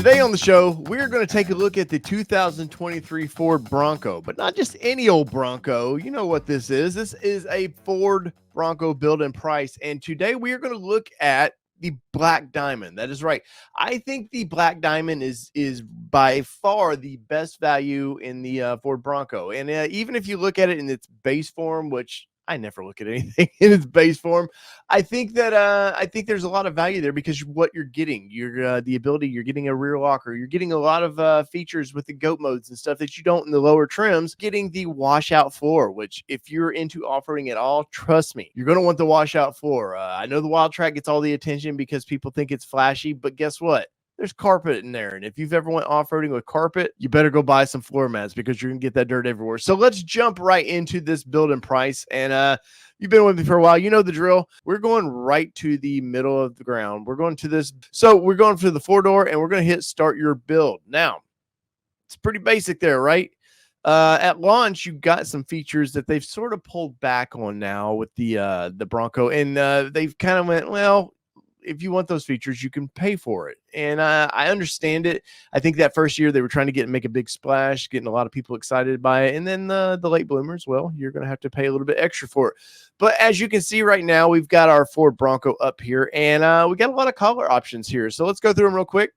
Today on the show, we're going to take a look at the 2023 Ford Bronco, but not just any old Bronco. You know what this is. This is a Ford Bronco build and price. And today we are going to look at the Black Diamond. That is right. I think the Black Diamond is by far the best value in the Ford Bronco. And even if you look at it in its base form, which I never look at anything in its base form, I think there's a lot of value there because what you're getting, the ability, you're getting a rear locker, you're getting a lot of features with the goat modes and stuff that you don't in the lower trims. Getting the washout floor, which if you're into off-roading at all, trust me, you're going to want the washout floor. I know the Wild Track gets all the attention because people think it's flashy, but guess what? There's carpet in there. And if you've ever went off-roading with carpet, you better go buy some floor mats because you're going to get that dirt everywhere. So let's jump right into this build and price. And you've been with me for a while. You know the drill. We're going right to the middle of the ground. We're going to this. So we're going to the 4-door and we're going to hit start your build. Now, it's pretty basic there, right? At launch, you got some features that they've sort of pulled back on now with the Bronco. And they've kind of went, well, if you want those features, you can pay for it. And I understand it. I think that first year they were trying to make a big splash, getting a lot of people excited by it. And then the late bloomers, well, you're going to have to pay a little bit extra for it. But as you can see right now, we've got our Ford Bronco up here, and we got a lot of color options here. So let's go through them real quick.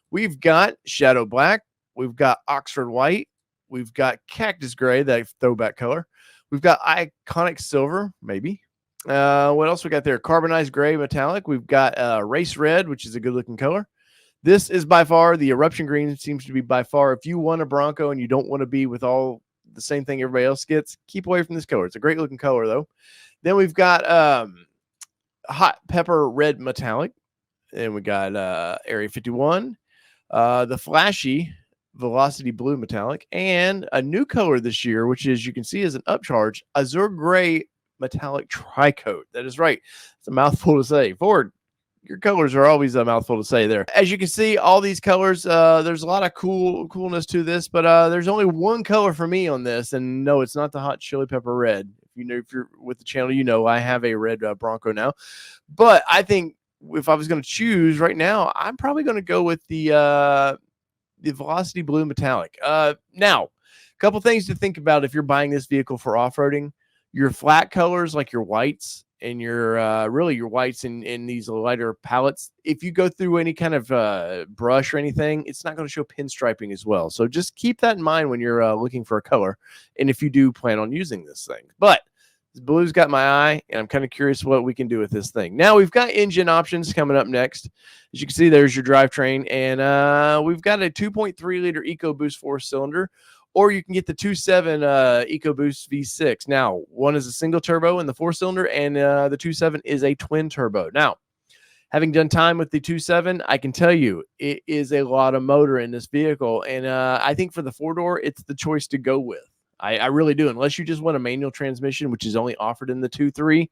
We've got Shadow Black. We've got Oxford White. We've got Cactus Gray, that throwback color. We've got Iconic Silver, maybe. What else we got there? Carbonized Gray Metallic. We've got Race Red, which is a good looking color. This is by far the Eruption Green. Seems to be by far, if you want a Bronco and you don't want to be with all the same thing everybody else gets, keep away from this color. It's a great looking color though. Then we've got Hot Pepper Red Metallic. And we got Area 51, the flashy Velocity Blue Metallic, and a new color this year, which is, you can see, is an upcharge, Azure Gray Metallic Tricoat. That is right. It's a mouthful to say. Ford, your colors are always a mouthful to say there. As you can see, all these colors, there's a lot of coolness to this, but there's only one color for me on this, and no, it's not the Hot Chili Pepper Red. If you're with the channel, you know I have a red Bronco now. But I think if I was going to choose right now, I'm probably going to go with the Velocity Blue Metallic. Now, a couple things to think about if you're buying this vehicle for off-roading. Your flat colors, like your whites and your really your whites in these lighter palettes, if you go through any kind of brush or anything, it's not going to show pinstriping as well. So just keep that in mind when you're looking for a color, and if you do plan on using this thing. But this blue's got my eye, and I'm kind of curious what we can do with this thing. Now, we've got engine options coming up next. As you can see, there's your drivetrain, and we've got a 2.3 liter EcoBoost 4-cylinder, or you can get the 2.7 EcoBoost V6. Now, one is a single turbo in the 4-cylinder, and the 2.7 is a twin turbo. Now, having done time with the 2.7, I can tell you it is a lot of motor in this vehicle, and I think for the 4-door, it's the choice to go with. I really do, unless you just want a manual transmission, which is only offered in the 2.3.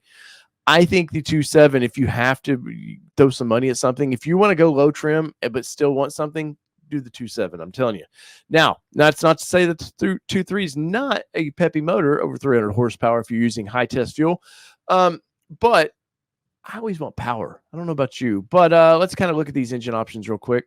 I think the 2.7, if you have to throw some money at something, if you want to go low trim but still want something, do the 2.7. I'm telling you. Now, that's not to say that the 2.3 is not a peppy motor over 300 horsepower if you're using high test fuel. But I always want power. I don't know about you, but let's kind of look at these engine options real quick.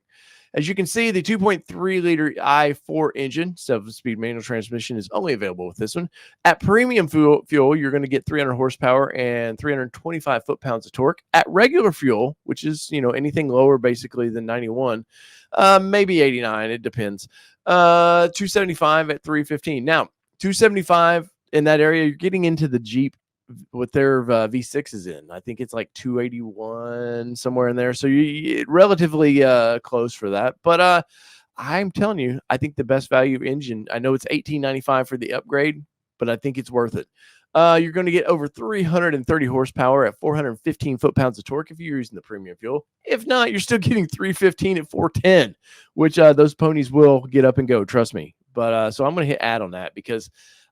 As you can see, the 2.3 liter i4 engine, 7-speed manual transmission, is only available with this one. At premium fuel, you're going to get 300 horsepower and 325 foot-pounds of torque. At regular fuel, which is, anything lower basically than 91, maybe 89, it depends. 275 at 315. Now, 275 in that area, you're getting into the Jeep with their V6s in. I think it's like 281, somewhere in there. So you relatively close for that. But I'm telling you, I think the best value engine, I know it's $1,895 for the upgrade, but I think it's worth it. You're going to get over 330 horsepower at 415 foot-pounds of torque if you're using the premium fuel. If not, you're still getting 315 at 410, which those ponies will get up and go, trust me. But so I'm going to hit add on that because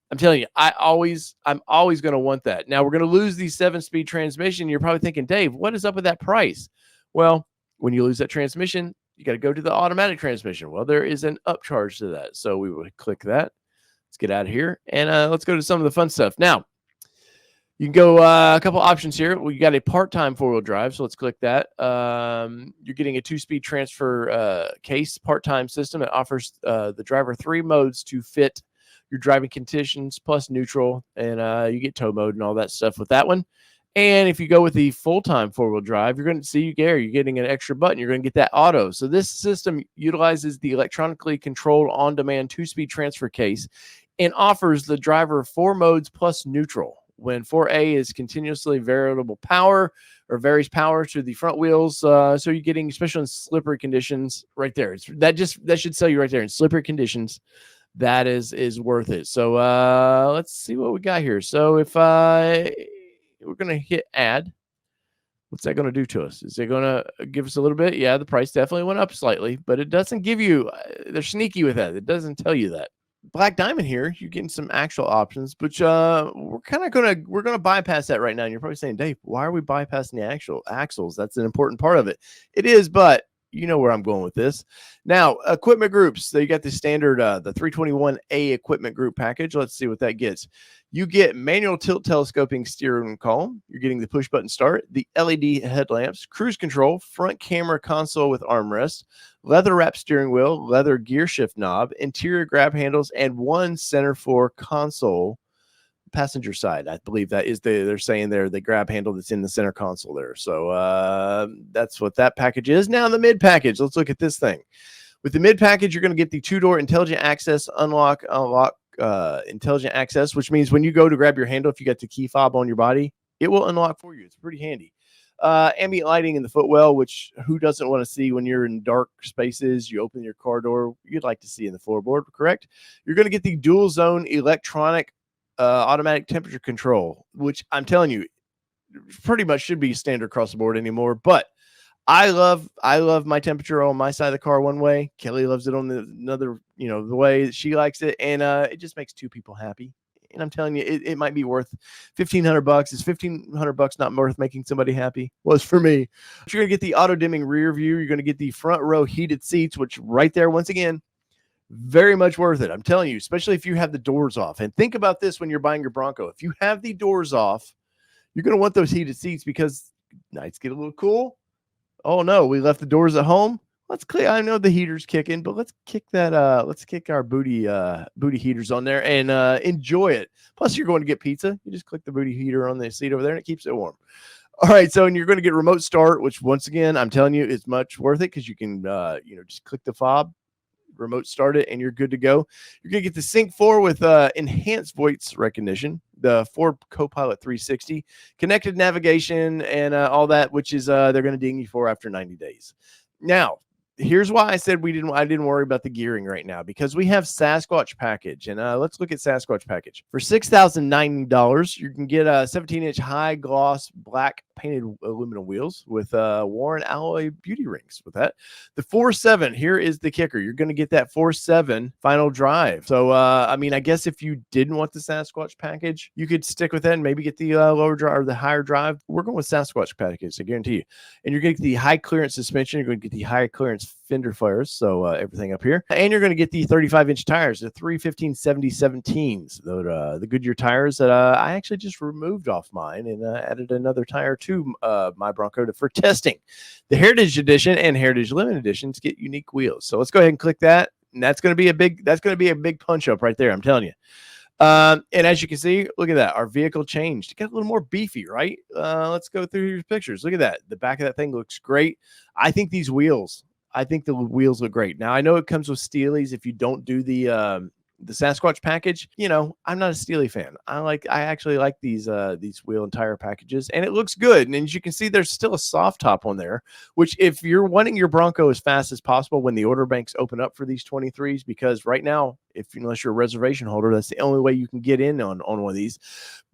I'm telling you, I'm always going to want that. Now, we're going to lose the 7-speed transmission. You're probably thinking, Dave, what is up with that price? Well, when you lose that transmission, you got to go to the automatic transmission. Well, there is an upcharge to that. So we would click that. Let's get out of here, and let's go to some of the fun stuff. Now, You can go a couple options here. We got a part-time four-wheel drive, so let's click that. You're getting a 2-speed transfer case part-time system. It offers the driver 3 modes to fit your driving conditions plus neutral, and you get tow mode and all that stuff with that one. And if you go with the full-time four-wheel drive, you're going to see you're getting an extra button. You're going to get that auto. So this system utilizes the electronically controlled on-demand 2-speed transfer case and offers the driver 4 modes plus neutral. When 4A is continuously variable power or varies power to the front wheels. So you're getting, especially in slippery conditions, right there. That should sell you right there in slippery conditions. That is worth it. So let's see what we got here. So if we're going to hit add, what's that going to do to us? Is it going to give us a little bit? Yeah, the price definitely went up slightly, but it doesn't give you, they're sneaky with that. It doesn't tell you that. Black Diamond here, you're getting some actual options, but we're gonna bypass that right now. And you're probably saying, Dave, why are we bypassing the actual axles? That's an important part of it. It is, but you know where I'm going with this. Now, equipment groups. So you got the standard, the 321A equipment group package. Let's see what that gets. You get manual tilt telescoping steering column. You're getting the push button start, the LED headlamps, cruise control, front camera console with armrest, leather wrap steering wheel, leather gear shift knob, interior grab handles, and 1 center floor console passenger side. I believe that is they're saying there the grab handle that's in the center console there. So that's what that package is. Now the mid package. Let's look at this thing. With the mid package, you're going to get the 2-door intelligent access unlock intelligent access, which means when you go to grab your handle, if you got the key fob on your body, it will unlock for you. It's pretty handy. Ambient lighting in the footwell, which who doesn't want to see when you're in dark spaces? You open your car door, you'd like to see in the floorboard, correct? You're going to get the dual zone electronic automatic temperature control, which I'm telling you, pretty much should be standard across the board anymore. But I love my temperature on my side of the car one way. Kelly loves it on the another, the way she likes it, and it just makes 2 people happy. And I'm telling you, it might be worth $1,500. Is $1,500 not worth making somebody happy? Was for me. But you're gonna get the auto dimming rear view. You're gonna get the front row heated seats, which right there, once again, very much worth it. I'm telling you, especially if you have the doors off. And think about this when you're buying your Bronco. If you have the doors off, you're gonna want those heated seats because nights get a little cool. Oh no, we left the doors at home. Let's click. I know the heater's kicking, but let's kick that. Let's kick our booty heaters on there and enjoy it. Plus, you're going to get pizza. You just click the booty heater on the seat over there, and it keeps it warm. All right, so and you're going to get remote start, which once again, I'm telling you, is much worth it because you can, just click the fob, remote start it, and you're good to go. You're going to get the Sync 4 with enhanced voice recognition, the Ford Copilot 360, connected navigation, and all that, which is they're going to ding you for after 90 days. Now, here's why I said I didn't worry about the gearing right now, because we have Sasquatch package, and let's look at Sasquatch package. For $6,090, you can get a 17-inch high gloss black painted aluminum wheels with Warren alloy beauty rings with that. The 4.7, here is the kicker. You're going to get that 4.7 final drive. So, I guess if you didn't want the Sasquatch package, you could stick with that and maybe get the lower drive or the higher drive. We're going with Sasquatch package, I guarantee you. And you're going to get the high clearance suspension. You're going to get the high clearance fender flares, so everything up here. And you're going to get the 35-inch tires, the 315/70/17s, the Goodyear tires that I actually just removed off mine and added another tire to my Bronco for testing. The Heritage Edition and Heritage Limited Editions get unique wheels. So let's go ahead and click that, and that's going to be a big punch up right there, I'm telling you. And as you can see, look at that. Our vehicle changed. It got a little more beefy, right? Let's go through your pictures. Look at that. The back of that thing looks great. I think the wheels look great. Now, I know it comes with Steelies if you don't do the Sasquatch package. I'm not a Steely fan. I actually like these wheel and tire packages, and it looks good. And as you can see, there's still a soft top on there, which if you're wanting your Bronco as fast as possible when the order banks open up for these 23s, because right now, unless you're a reservation holder, that's the only way you can get in on one of these.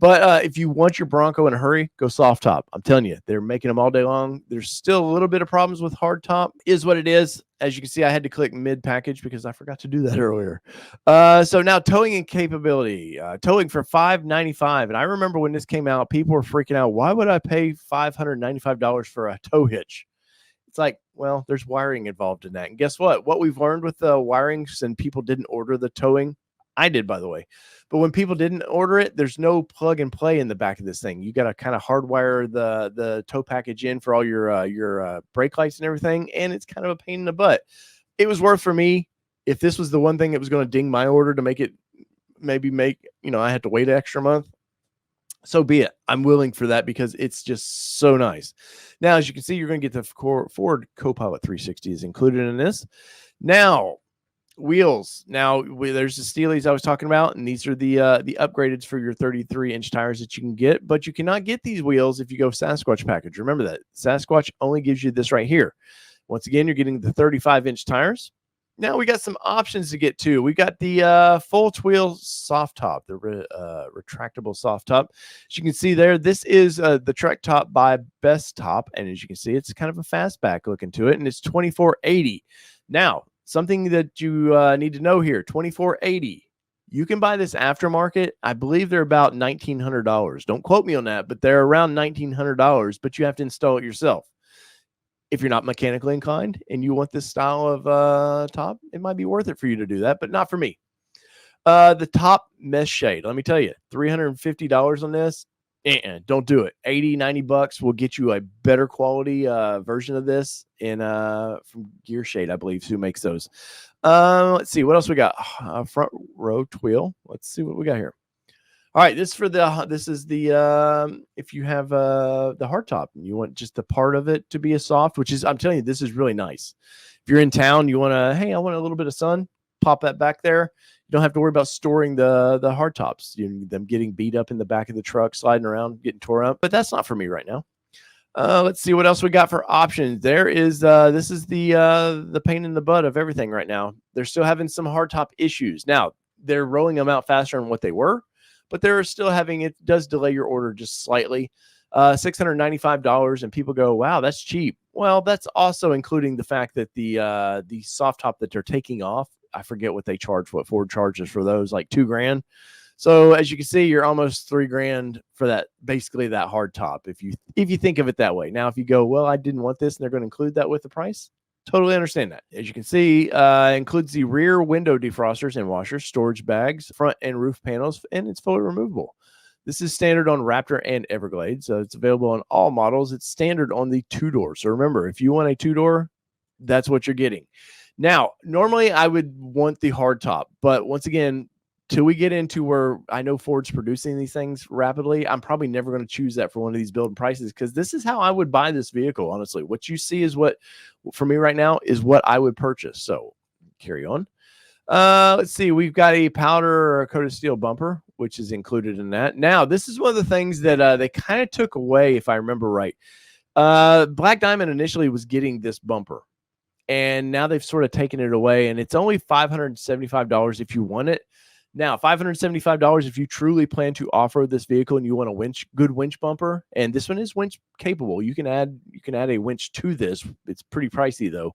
But if you want your Bronco in a hurry, go soft top. I'm telling you, they're making them all day long. There's still a little bit of problems with hard top, is what it is. As you can see, I had to click mid package because I forgot to do that earlier. So now towing and capability, towing for $595. And I remember when this came out, people were freaking out. Why would I pay $595 for a tow hitch? It's like, well, there's wiring involved in that. And guess what? What we've learned with the wirings and people didn't order the towing, I did, by the way. But when people didn't order it, there's no plug and play in the back of this thing. You got to kind of hardwire the tow package in for all your brake lights and everything, and it's kind of a pain in the butt. It was worth for me. If this was the one thing that was going to ding my order to make it I had to wait an extra month, so be it. I'm willing for that because it's just so nice. Now, as you can see, you're going to get the Ford Copilot 360 is included in this. Now, wheels. Now, there's the Steelies I was talking about, and these are the upgraded for your 33-inch tires that you can get, but you cannot get these wheels if you go Sasquatch package. Remember that. Sasquatch only gives you this right here. Once again, you're getting the 35-inch tires. Now we got some options to get to. We got the full wheel soft top, the retractable soft top. As you can see there, this is the Trek Top by Best Top, and as you can see, it's kind of a fastback looking to it, and it's $24.80. Now, something that you need to know here: $24.80. You can buy this aftermarket. I believe they're about $1,900. Don't quote me on that, but they're around $1,900. But you have to install it yourself. If you're not mechanically inclined and you want this style of top, it might be worth it for you to do that, but not for me. The top mesh shade, let me tell you, $350 on this. Don't do it. 80, 90 bucks will get you a better quality version of this in from Gear Shade, I believe, who makes those. Let's see what else we got. Front row wheel. Let's see what we got here. All right, this is the if you have the hardtop and you want just the part of it to be a soft, which is, I'm telling you, this is really nice. If you're in town, you want to, hey, I want a little bit of sun, pop that back there. You don't have to worry about storing the hardtops, them getting beat up in the back of the truck, sliding around, getting tore up. But that's not for me right now. Let's see what else we got for options. There is this is the pain in the butt of everything right now. They're still having some hardtop issues. Now they're rolling them out faster than what they were, but they're still it does delay your order just slightly. $695, and people go, wow, that's cheap. Well, that's also including the fact that the soft top that they're taking off, I forget what they charge, what Ford charges for those, like $2,000. So as you can see, you're almost $3,000 for that, basically that hard top. If you think of it that way. Now, if you go, well, I didn't want this, and they're going to include that with the price, totally understand that. As you can see, includes the rear window defrosters and washers, storage bags, front and roof panels, and it's fully removable. This is standard on Raptor and Everglade, so it's available on all models. It's standard on the two-door. So remember, if you want a two-door, that's what you're getting. Now, normally I would want the hard top, but once again, till we get into where I know Ford's producing these things rapidly, I'm probably never going to choose that for one of these build prices, because this is how I would buy this vehicle, honestly. What you see is what, for me right now, is what I would purchase. So carry on. Let's see. We've got a powder or coated steel bumper, which is included in that. Now, this is one of the things that they kind of took away, if I remember right. Black Diamond initially was getting this bumper, and now they've sort of taken it away, and it's only $575 if you want it. Now, $575 if you truly plan to off-road this vehicle and you want a good winch bumper, and this one is winch capable. You can add a winch to this. It's pretty pricey though.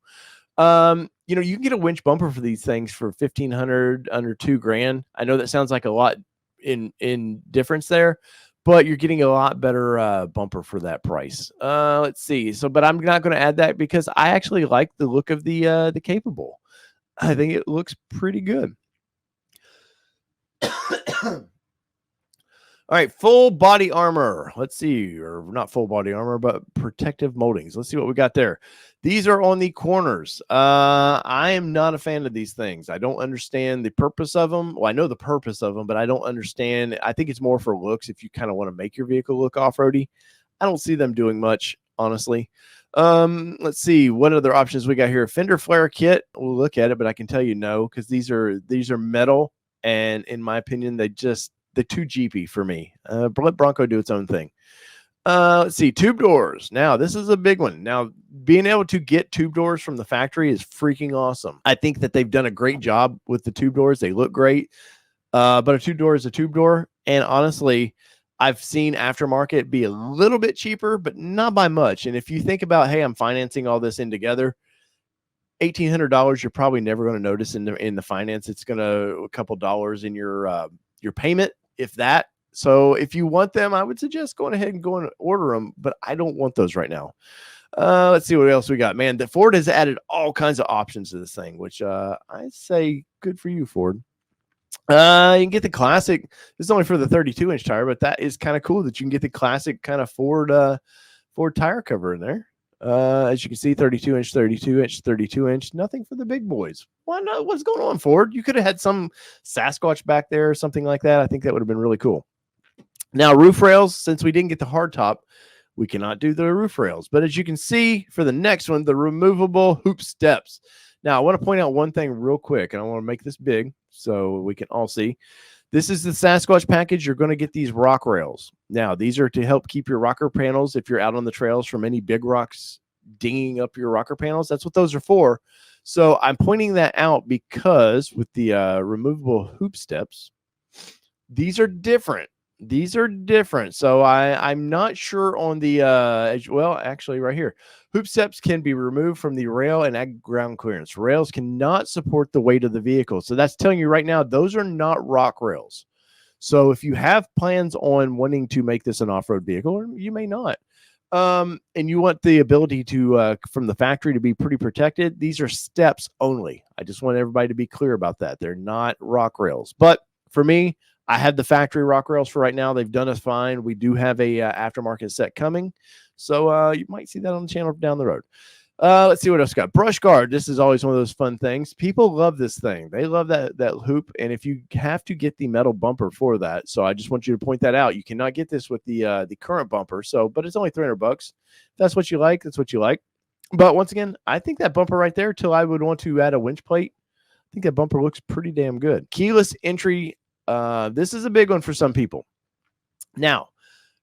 You can get a winch bumper for these things for $1,500, under $2,000. I know that sounds like a lot in difference there, but you're getting a lot better bumper for that price. Let's see. But I'm not going to add that because I actually like the look of the capable. I think it looks pretty good. All right, full body armor. Let's see, or not full body armor, but protective moldings. Let's see what we got there. These are on the corners. I am not a fan of these things. I don't understand the purpose of them. Well, I know the purpose of them, but I don't understand. I think it's more for looks if you kind of want to make your vehicle look off-roady. I don't see them doing much, honestly. Let's see what other options we got here. Fender flare kit. We'll look at it, but I can tell you no, because these are metal, and in my opinion, they're too jeepy for me. Let Bronco do its own thing. Let's see, tube doors. Now, this is a big one. Now, being able to get tube doors from the factory is freaking awesome. I think that they've done a great job with the tube doors. They look great. But a tube door is a tube door. And honestly, I've seen aftermarket be a little bit cheaper, but not by much. And if you think about, hey, I'm financing all this in together, $1,800, you're probably never going to notice in the finance. It's going to a couple dollars in your payment, if that. So if you want them, I would suggest going ahead and go and order them, but I don't want those right now. Let's see what else we got. Man, the Ford has added all kinds of options to this thing, which I say good for you, Ford. You can get the classic. This is only for the 32-inch tire, but that is kind of cool that you can get the classic kind of Ford tire cover in there. As you can see, 32-inch, 32-inch, 32-inch. Nothing for the big boys. Why not? What's going on, Ford? You could have had some Sasquatch back there or something like that. I think that would have been really cool. Now, roof rails, since we didn't get the hard top, we cannot do the roof rails. But as you can see for the next one, the removable hoop steps. Now, I want to point out one thing real quick, and I want to make this big so we can all see. This is the Sasquatch package. You're going to get these rock rails. Now, these are to help keep your rocker panels, if you're out on the trails, from any big rocks dinging up your rocker panels. That's what those are for. So I'm pointing that out because with the removable hoop steps, these are different. These are different. So I'm not sure on the, well, actually right here. Hoop steps can be removed from the rail and add ground clearance. Rails cannot support the weight of the vehicle. So that's telling you right now, those are not rock rails. So if you have plans on wanting to make this an off-road vehicle, or you may not, and you want the ability to, from the factory, to be pretty protected, these are steps only. I just want everybody to be clear about that. They're not rock rails. But for me, I have the factory rock rails for right now. They've done us fine. We do have a aftermarket set coming. So you might see that on the channel down the road. Let's see what else we got. Brush guard. This is always one of those fun things. People love this thing. They love that hoop. And if you have to get the metal bumper for that, so I just want you to point that out. You cannot get this with the current bumper. So, but it's only $300. If that's what you like, that's what you like. But once again, I think that bumper right there, till I would want to add a winch plate, I think that bumper looks pretty damn good. Keyless entry. This is a big one for some people. Now,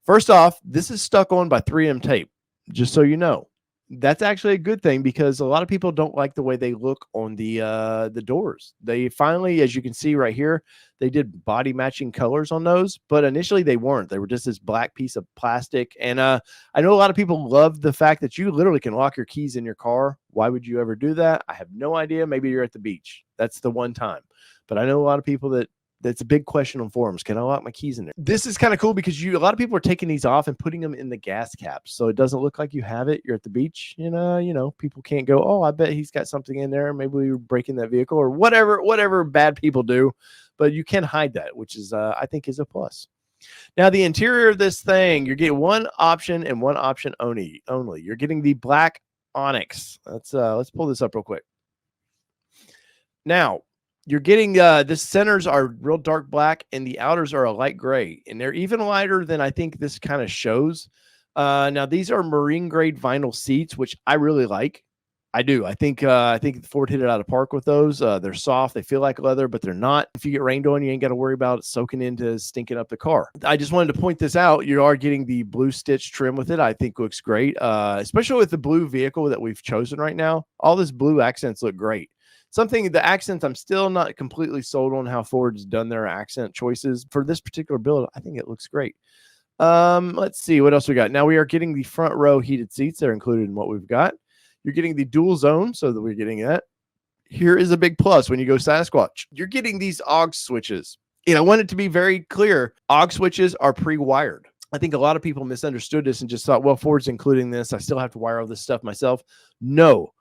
first off, this is stuck on by 3M tape, just so you know. That's actually a good thing because a lot of people don't like the way they look on the doors. They finally, as you can see right here, they did body matching colors on those, but initially they weren't. They were just this black piece of plastic. And I know a lot of people love the fact that you literally can lock your keys in your car. Why would you ever do that? I have no idea. Maybe you're at the beach. That's the one time. But I know a lot of people that's a big question on forums. Can I lock my keys in there? This is kind of cool because a lot of people are taking these off and putting them in the gas caps. So it doesn't look like you have it. You're at the beach, you know, people can't go, oh, I bet he's got something in there. Maybe we were breaking that vehicle or whatever bad people do, but you can hide that, which is, I think is a plus. Now the interior of this thing, you're getting one option and one option only. You're getting the black onyx. Let's pull this up real quick. Now, you're getting the centers are real dark black and the outers are a light gray, and they're even lighter than I think this kind of shows. Now these are marine grade vinyl seats, which I really like. I do. I think Ford hit it out of park with those. They're soft. They feel like leather, but they're not. If you get rained on, you ain't got to worry about it soaking into stinking up the car. I just wanted to point this out. You are getting the blue stitch trim with it. I think looks great, especially with the blue vehicle that we've chosen right now. All this blue accents look great. The accents, I'm still not completely sold on how Ford's done their accent choices. For this particular build, I think it looks great. Let's see what else we got. Now we are getting the front row heated seats. They're included in what we've got. You're getting the dual zone, so that we're getting that. Here is a big plus when you go Sasquatch. You're getting these aux switches. And I want it to be very clear. Aux switches are pre-wired. I think a lot of people misunderstood this and just thought, well, Ford's including this. I still have to wire all this stuff myself. No.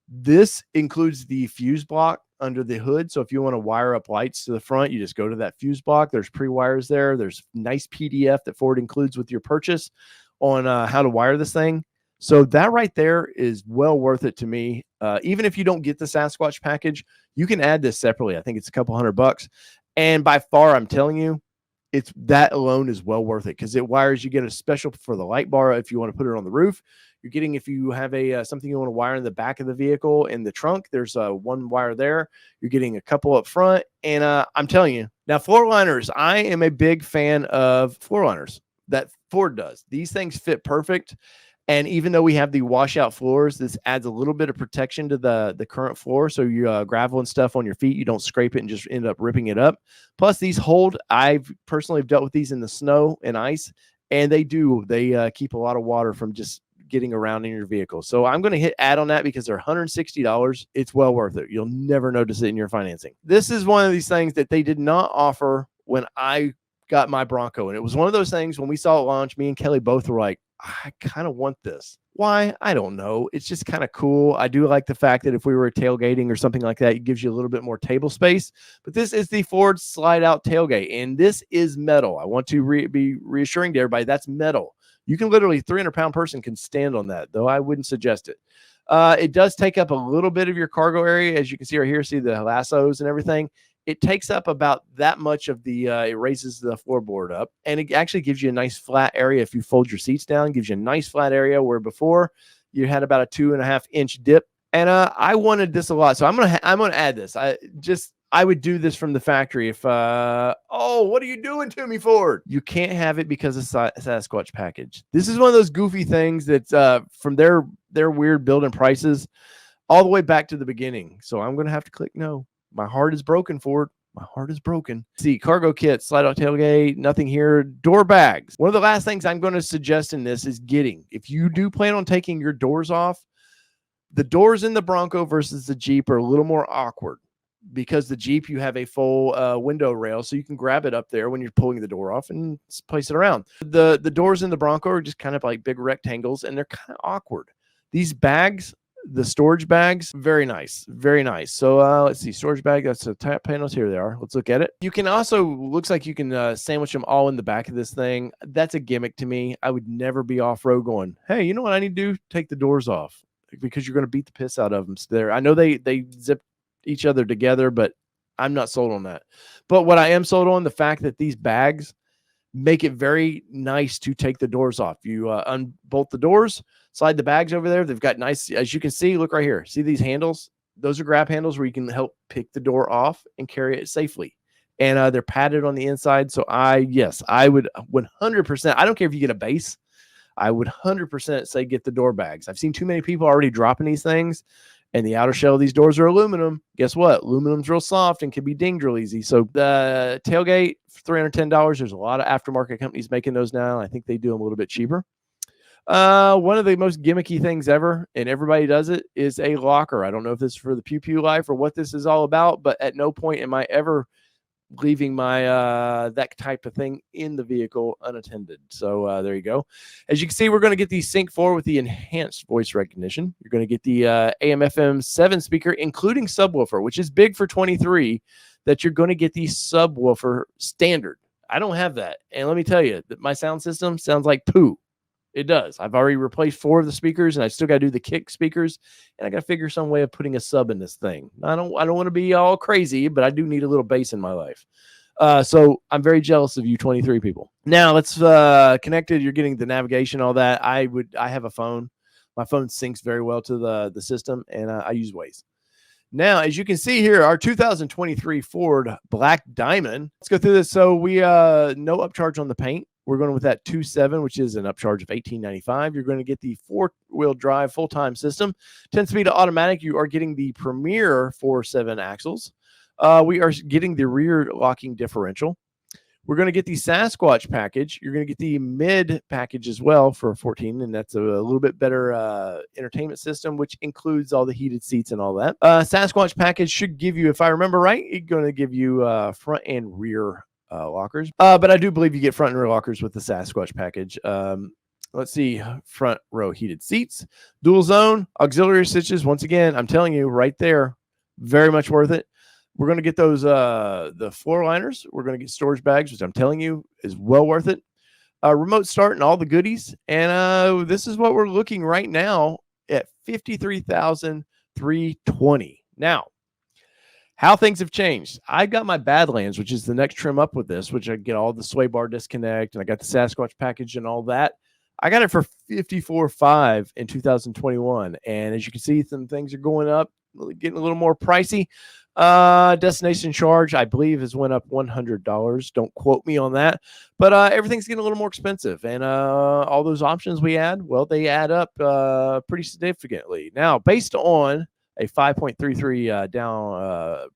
This includes the fuse block under the hood. So if you want to wire up lights to the front, you just go to that fuse block. There's pre-wires there. There's nice PDF that Ford includes with your purchase on how to wire this thing. So that right there is well worth it to me. Even if you don't get the Sasquatch package, you can add this separately. I think it's a couple $100. And by far, I'm telling you, that alone is well worth it because it wires. You get a special for the light bar if you want to put it on the roof. You're getting, if you have something you want to wire in the back of the vehicle in the trunk, there's one wire there. You're getting a couple up front. And I'm telling you, now floor liners, I am a big fan of floor liners that Ford does. These things fit perfect. And even though we have the washout floors, this adds a little bit of protection to the current floor. So you gravel and stuff on your feet, you don't scrape it and just end up ripping it up. Plus these hold. I've personally dealt with these in the snow and ice, and they keep a lot of water from just getting around in your vehicle. So I'm going to hit add on that because they're $160. It's well worth it. You'll never notice it in your financing. This is one of these things that they did not offer when I got my Bronco. And it was one of those things when we saw it launch, me and Kelly both were like, I kind of want this. Why? I don't know. It's just kind of cool. I do like the fact that if we were tailgating or something like that, it gives you a little bit more table space. But this is the Ford slide out tailgate, and this is metal. I want to be reassuring to everybody that's metal. You can literally 300-pound person can stand on that, though I wouldn't suggest it. It does take up a little bit of your cargo area, as you can see right here. See the lassos and everything. It takes up about that much of the, it raises the floorboard up, and it actually gives you a nice flat area. If you fold your seats down, gives you a nice flat area where before you had about a 2.5-inch dip. And I wanted this a lot, so I'm gonna add this. I would do this from the factory if oh, what are you doing to me, Ford? You can't have it because of Sasquatch package. This is one of those goofy things that's from their weird building prices all the way back to the beginning. So I'm gonna have to click no. My heart is broken, Ford. My heart is broken. See, cargo kit, slide out tailgate, nothing here. Door bags. One of the last things I'm going to suggest in this is if you do plan on taking your doors off, the doors in the Bronco versus the Jeep are a little more awkward because the Jeep, you have a full window rail, so you can grab it up there when you're pulling the door off and place it around. The doors in the Bronco are just kind of like big rectangles, and they're kind of awkward. These bags, the storage bags, very nice, very nice. So let's see, storage bag, that's the tap panels. Here they are. Let's look at it. You can also, looks like you can sandwich them all in the back of this thing. That's a gimmick to me. I would never be off-road going, hey, you know what I need to do? Take the doors off, because you're going to beat the piss out of them. So I know they zip each other together, but I'm not sold on that. But what I am sold on, the fact that these bags make it very nice to take the doors off. You unbolt the doors, slide the bags over there. They've got nice, as you can see, look right here. See these handles? Those are grab handles where you can help pick the door off and carry it safely. And they're padded on the inside. So yes, I would 100%. I don't care if you get a base. I would 100% say get the door bags. I've seen too many people already dropping these things, and the outer shell of these doors are aluminum. Guess what? Aluminum's real soft and can be dinged real easy. So the tailgate, $310. There's a lot of aftermarket companies making those now. I think they do them a little bit cheaper. One of the most gimmicky things ever, and everybody does it, is a locker. I don't know if this is for the pew pew life or what this is all about, but at no point am I ever leaving my that type of thing in the vehicle unattended. So there you go. As you can see, we're going to get the Sync 4 with the enhanced voice recognition. You're going to get the AM FM 7 speaker, including subwoofer, which is big for 23, that you're going to get the subwoofer standard. I don't have that, and let me tell you that my sound system sounds like poo. It does. I've already replaced 4 of the speakers, and I still got to do the kick speakers, and I got to figure some way of putting a sub in this thing. I don't want to be all crazy, but I do need a little bass in my life. So I'm very jealous of you 23 people. Now let's connected. You're getting the navigation, all that. I have a phone. My phone syncs very well to the system, and I use Waze. Now, as you can see here, our 2023 Ford Black Diamond. Let's go through this. So we no upcharge on the paint. We're going with that 2.7, which is an upcharge of $18.95. You're going to get the 4-wheel drive full-time system, 10-speed automatic. You are getting the Premier 4.7 axles. We are getting the rear locking differential. We're going to get the Sasquatch package. You're going to get the mid package as well for 14, and that's a little bit better entertainment system, which includes all the heated seats and all that. Sasquatch package should give you, if I remember right, it's going to give you front and rear lockers. But I do believe you get front and rear lockers with the Sasquatch package. Let's see, front row heated seats, dual zone, auxiliary switches. Once again, I'm telling you right there, very much worth it. We're going to get those, the floor liners. We're going to get storage bags, which I'm telling you is well worth it. Remote start and all the goodies. And this is what we're looking right now at $53,320. Now, how things have changed. I got my Badlands, which is the next trim up with this, which I get all the sway bar disconnect, and I got the Sasquatch package and all that. I got it for $54,500 in 2021. And as you can see, some things are going up, getting a little more pricey. Destination charge, I believe, has went up $100. Don't quote me on that, but everything's getting a little more expensive, and all those options we add, well, they add up pretty significantly. Now, based on a 5.33 down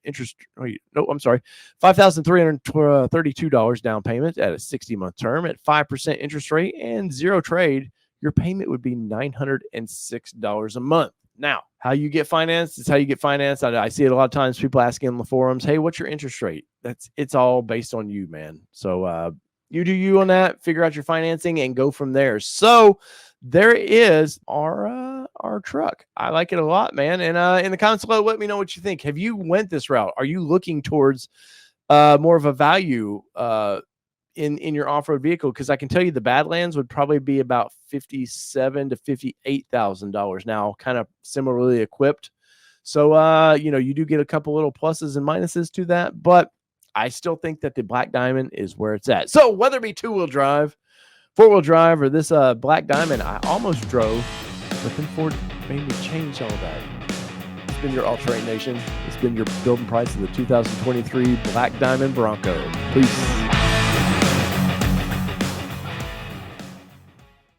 interest, $5,332 down payment at a 60-month term at 5% interest rate and 0 trade, your payment would be $906 a month. Now, how you get financed is how you get financed. I see it a lot of times, people asking on the forums, hey, what's your interest rate? It's all based on you, man. So You do you on that, figure out your financing and go from there. So there is our truck. I like it a lot, man. And in the comments below, let me know what you think. Have you went this route? Are you looking towards more of a value in your off-road vehicle? Because I can tell you the Badlands would probably be about $57,000 to $58,000 now, kind of similarly equipped. So you do get a couple little pluses and minuses to that, but I still think that the Black Diamond is where it's at. So whether it be two-wheel drive, four-wheel drive, or this Black Diamond, I almost drove, but then Ford made me change all that. It's been your All-Terrain Nation. It's been your building price of the 2023 Black Diamond Bronco. Peace.